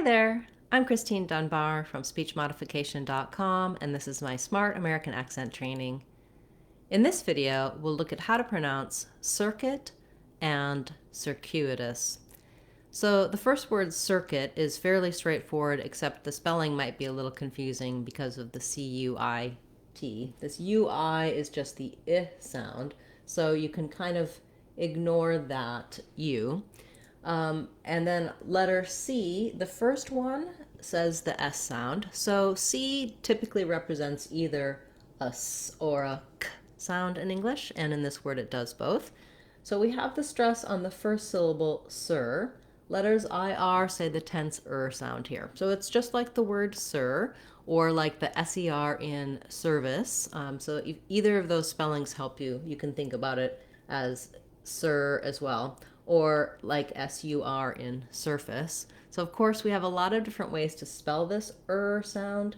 there, I'm Christine Dunbar from SpeechModification.com, and this is my Smart American Accent training. In this video, we'll look at how to pronounce circuit and circuitous. So the first word circuit is fairly straightforward, except the spelling might be a little confusing because of the C-U-I-T. This U-I is just the I sound, so you can kind of ignore that U. And then letter C, the first one says the S sound. So C typically represents either a S or a K sound in English, and in this word it does both. So we have the stress on the first syllable, sir. Letters IR say the tense sound here. So it's just like the word sir, or like the SER in service. So if either of those spellings help you, you can think about it as sir as well, or like SUR in surface. So of course we have a lot of different ways to spell this sound.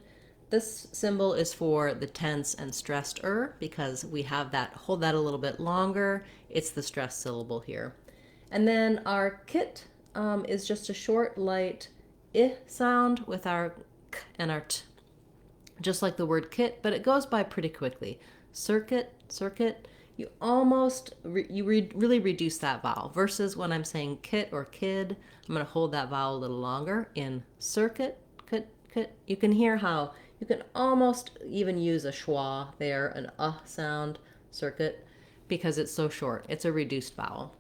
This symbol is for the tense and stressed because we have that, hold that a little bit longer. It's the stressed syllable here. And then our kit is just a short, light I sound with our k and our t, just like the word kit, but it goes by pretty quickly. Circuit, circuit, you almost, really reduce that vowel. Versus when I'm saying kit or kid, I'm going to hold that vowel a little longer. In circuit, kit, kit, you can hear how you can almost even use a schwa there, an sound, circuit, because it's so short. It's a reduced vowel.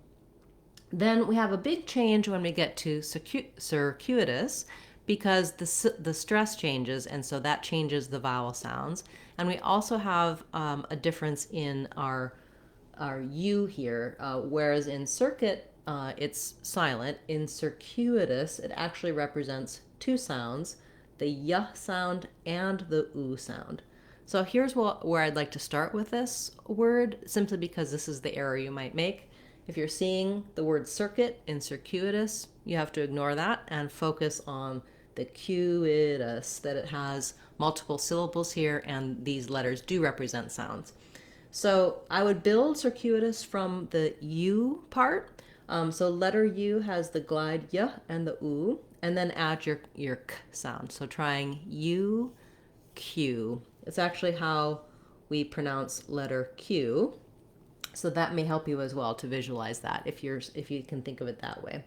Then we have a big change when we get to circuitous, because the stress changes, and so that changes the vowel sounds. And we also have a difference in our U here, whereas in circuit it's silent. In circuitous, it actually represents two sounds, the y sound and the u sound. So here's where I'd like to start with this word, simply because this is the error you might make. If you're seeing the word circuit in circuitous, you have to ignore that and focus on the cuitous, that it has multiple syllables here, and these letters do represent sounds. So I would build circuitous from the U part. So letter U has the glide y and the u, and then add your k sound. So trying U, Q. It's actually how we pronounce letter Q. So that may help you as well to visualize that if you can think of it that way.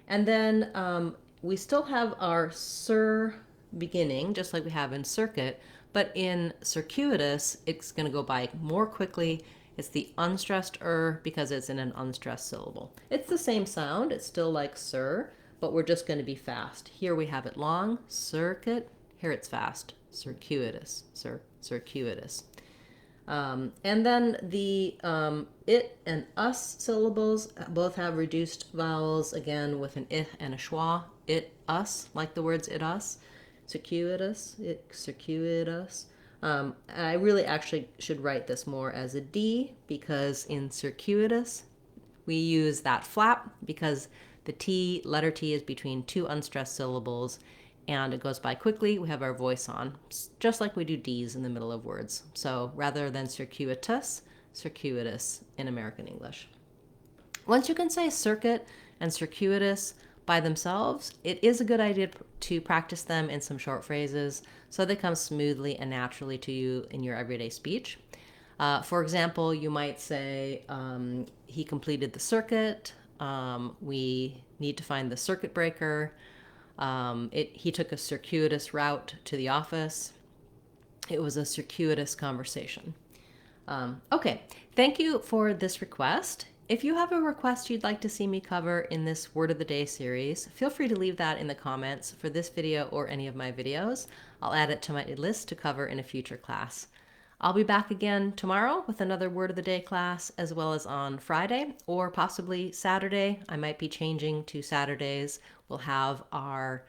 And then we still have our sir beginning, just like we have in circuit, but in circuitous, it's going to go by more quickly. It's the unstressed because it's in an unstressed syllable. It's the same sound. It's still like sir, but we're just going to be fast. Here we have it long, circuit. Here it's fast, circuitous, circuitous. And then the it and us syllables both have reduced vowels, again with an I and a schwa. It, us, like the words it, us. Circuitous, it, circuitous. I really actually should write this more as a D, because in circuitous we use that flap because the letter T is between two unstressed syllables, and it goes by quickly. We have our voice on, just like we do D's in the middle of words. So rather than circuitous, circuitous in American English. Once you can say circuit and circuitous by themselves, it is a good idea to practice them in some short phrases so they come smoothly and naturally to you in your everyday speech. For example, you might say, he completed the circuit. We need to find the circuit breaker. He took a circuitous route to the office. It was a circuitous conversation. Okay, thank you for this request. If you have a request you'd like to see me cover in this Word of the Day series, feel free to leave that in the comments for this video or any of my videos. I'll add it to my list to cover in a future class. I'll be back again tomorrow with another Word of the Day class, as well as on Friday or possibly Saturday. I might be changing to Saturdays. We'll have our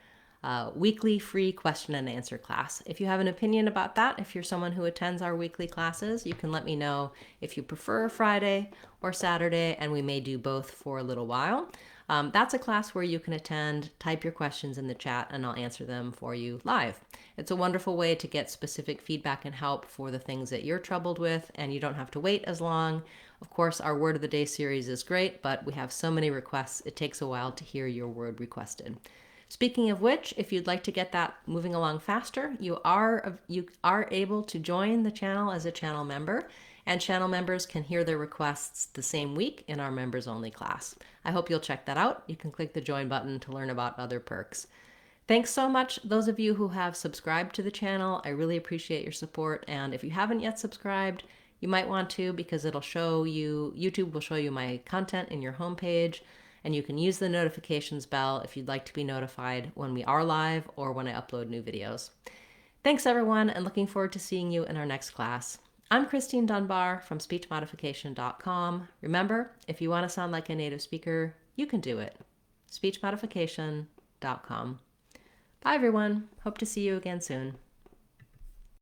weekly free question and answer class. If you have an opinion about that, if you're someone who attends our weekly classes, you can let me know if you prefer Friday or Saturday, and we may do both for a little while. That's a class where you can attend, type your questions in the chat, and I'll answer them for you live. It's a wonderful way to get specific feedback and help for the things that you're troubled with, and you don't have to wait as long. Of course, our Word of the Day series is great, but we have so many requests, it takes a while to hear your word requested. Speaking of which, if you'd like to get that moving along faster, you are able to join the channel as a channel member, and channel members can hear their requests the same week in our members only class. I hope you'll check that out. You can click the join button to learn about other perks. Thanks so much, those of you who have subscribed to the channel. I really appreciate your support, and if you haven't yet subscribed, you might want to, because it'll show you, YouTube will show you my content in your homepage, and you can use the notifications bell if you'd like to be notified when we are live or when I upload new videos. Thanks everyone, and looking forward to seeing you in our next class. I'm Christine Dunbar from speechmodification.com. Remember, if you want to sound like a native speaker, you can do it. speechmodification.com. Bye everyone. Hope to see you again soon.